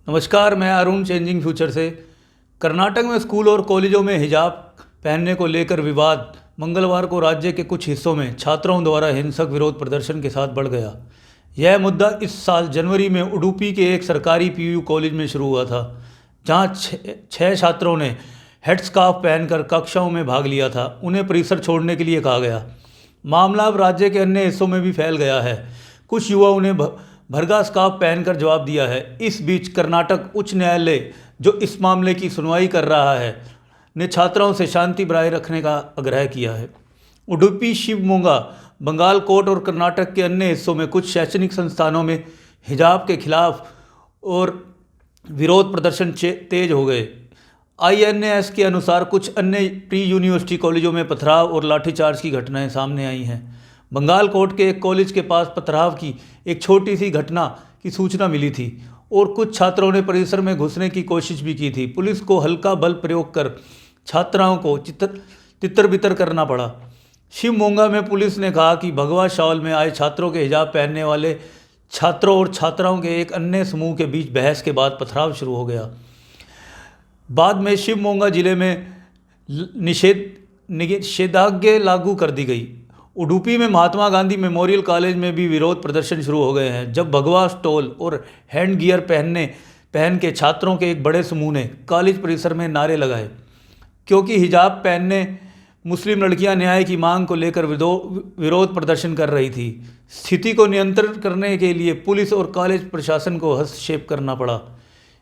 नमस्कार, मैं Arun changing future से। कर्नाटक में स्कूल और कॉलेजों में हिजाब पहनने को लेकर विवाद मंगलवार को राज्य के कुछ हिस्सों में छात्राओं द्वारा हिंसक विरोध प्रदर्शन के साथ बढ़ गया। यह मुद्दा इस साल जनवरी में उडुपी के एक सरकारी पीयू कॉलेज में शुरू हुआ था, जहां छह छात्रों ने हेडस्कार्फ पहनकर कक्षाओं में भाग लिया था। उन्हें परिसर छोड़ने के लिए कहा गया। मामला अब राज्य के अन्य हिस्सों में भी फैल गया है। कुछ युवाओं ने भरगा स्कार्फ पहनकर जवाब दिया है। इस बीच कर्नाटक उच्च न्यायालय, जो इस मामले की सुनवाई कर रहा है, ने छात्राओं से शांति बनाए रखने का आग्रह किया है। उडुपी, शिवमोगा, बंगाल कोट और कर्नाटक के अन्य हिस्सों में कुछ शैक्षणिक संस्थानों में हिजाब के खिलाफ और विरोध प्रदर्शन तेज हो गए। INS के अनुसार कुछ अन्य प्री यूनिवर्सिटी कॉलेजों में पथराव और लाठीचार्ज की घटनाएं सामने आई हैं। बंगाल कोट के एक कॉलेज के पास पथराव की एक छोटी सी घटना की सूचना मिली थी और कुछ छात्रों ने परिसर में घुसने की कोशिश भी की थी। पुलिस को हल्का बल प्रयोग कर छात्राओं को तितर बितर करना पड़ा। शिवमोगा में पुलिस ने कहा कि भगवा शॉल में आए छात्रों के हिजाब पहनने वाले छात्रों और छात्राओं के एक अन्य समूह के बीच बहस के बाद पथराव शुरू हो गया। बाद में शिवमोगा जिले में निषेधाज्ञा लागू कर दी गई। उडुपी में महात्मा गांधी मेमोरियल कॉलेज में भी विरोध प्रदर्शन शुरू हो गए हैं, जब भगवा स्टोल और हैंड गियर पहन के छात्रों के एक बड़े समूह ने कॉलेज परिसर में नारे लगाए। क्योंकि हिजाब पहनने मुस्लिम लड़कियां न्याय की मांग को लेकर विरोध प्रदर्शन कर रही थी। स्थिति को नियंत्रित करने के लिए पुलिस और कॉलेज प्रशासन को हस्तक्षेप करना पड़ा।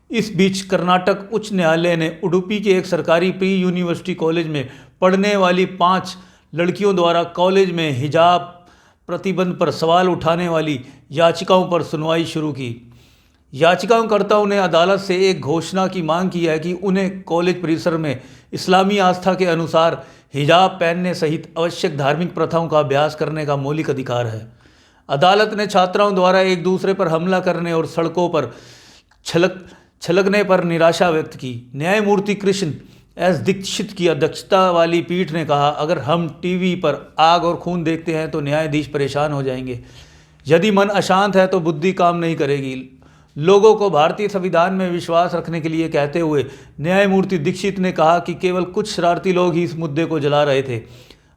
इस बीच कर्नाटक उच्च न्यायालय ने उडुपी के एक सरकारी प्री यूनिवर्सिटी कॉलेज में पढ़ने वाली 5 लड़कियों द्वारा कॉलेज में हिजाब प्रतिबंध पर सवाल उठाने वाली याचिकाओं पर सुनवाई शुरू की। याचिकाकर्ताओं ने अदालत से एक घोषणा की मांग की है कि उन्हें कॉलेज परिसर में इस्लामी आस्था के अनुसार हिजाब पहनने सहित आवश्यक धार्मिक प्रथाओं का अभ्यास करने का मौलिक अधिकार है। अदालत ने छात्राओं द्वारा एक दूसरे पर हमला करने और सड़कों पर छलकने पर निराशा व्यक्त की। न्यायमूर्ति कृष्ण S दीक्षित की अध्यक्षता वाली पीठ ने कहा, अगर हम टीवी पर आग और खून देखते हैं तो न्यायाधीश परेशान हो जाएंगे। यदि मन अशांत है तो बुद्धि काम नहीं करेगी। लोगों को भारतीय संविधान में विश्वास रखने के लिए कहते हुए न्यायमूर्ति दीक्षित ने कहा कि केवल कुछ शरारती लोग ही इस मुद्दे को जला रहे थे।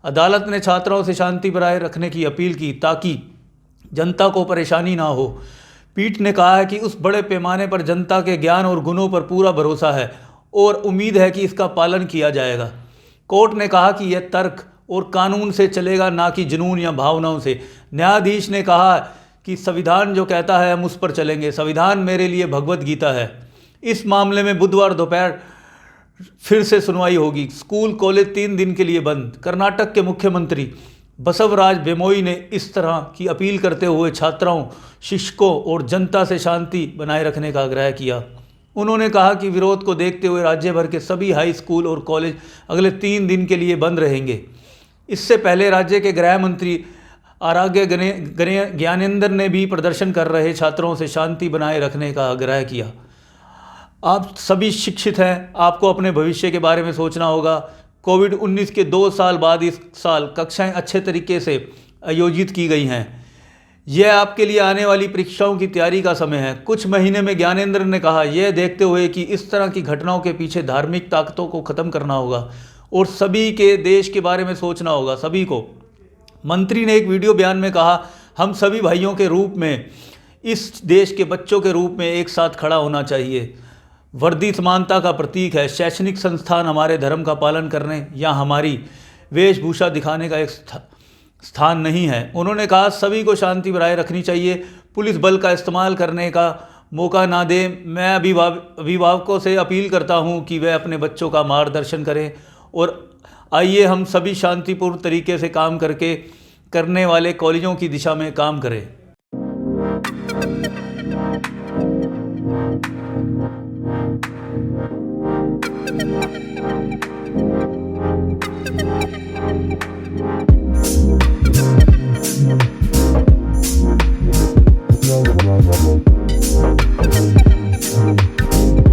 अदालत ने छात्रों से शांति बनाए रखने की अपील की ताकि जनता को परेशानी ना हो। पीठ ने कहा है कि उस बड़े पैमाने पर जनता के ज्ञान और गुणों पर पूरा भरोसा है और उम्मीद है कि इसका पालन किया जाएगा। कोर्ट ने कहा कि यह तर्क और कानून से चलेगा, ना कि जुनून या भावनाओं से। न्यायाधीश ने कहा कि संविधान जो कहता है हम उस पर चलेंगे। संविधान मेरे लिए भगवत गीता है। इस मामले में बुधवार दोपहर फिर से सुनवाई होगी। स्कूल कॉलेज 3 दिन के लिए बंद। कर्नाटक के मुख्यमंत्री बसवराज बोम्मई ने इस तरह की अपील करते हुए छात्राओं, शिक्षकों और जनता से शांति बनाए रखने का आग्रह किया। उन्होंने कहा कि विरोध को देखते हुए राज्य भर के सभी हाई स्कूल और कॉलेज अगले 3 दिन के लिए बंद रहेंगे। इससे पहले राज्य के गृह मंत्री आराग्य ज्ञानेंद्र ने भी प्रदर्शन कर रहे छात्रों से शांति बनाए रखने का आग्रह किया। आप सभी शिक्षित हैं, आपको अपने भविष्य के बारे में सोचना होगा। कोविड-19 के 2 साल बाद इस साल कक्षाएं अच्छे तरीके से आयोजित की गई हैं। यह आपके लिए आने वाली परीक्षाओं की तैयारी का समय है। कुछ महीने में ज्ञानेंद्र ने कहा, यह देखते हुए कि इस तरह की घटनाओं के पीछे धार्मिक ताकतों को ख़त्म करना होगा और सभी के देश के बारे में सोचना होगा, सभी को। मंत्री ने एक वीडियो बयान में कहा, हम सभी भाइयों के रूप में, इस देश के बच्चों के रूप में एक साथ खड़ा होना चाहिए। वर्दी समानता का प्रतीक है। शैक्षणिक संस्थान हमारे धर्म का पालन करने या हमारी वेशभूषा दिखाने का एक स्थान नहीं है। उन्होंने कहा, सभी को शांति बनाए रखनी चाहिए, पुलिस बल का इस्तेमाल करने का मौका ना दें। मैं अभिभावकों से अपील करता हूं कि वे अपने बच्चों का मार्गदर्शन करें और आइए हम सभी शांतिपूर्ण तरीके से काम करने वाले कॉलेजों की दिशा में काम करें।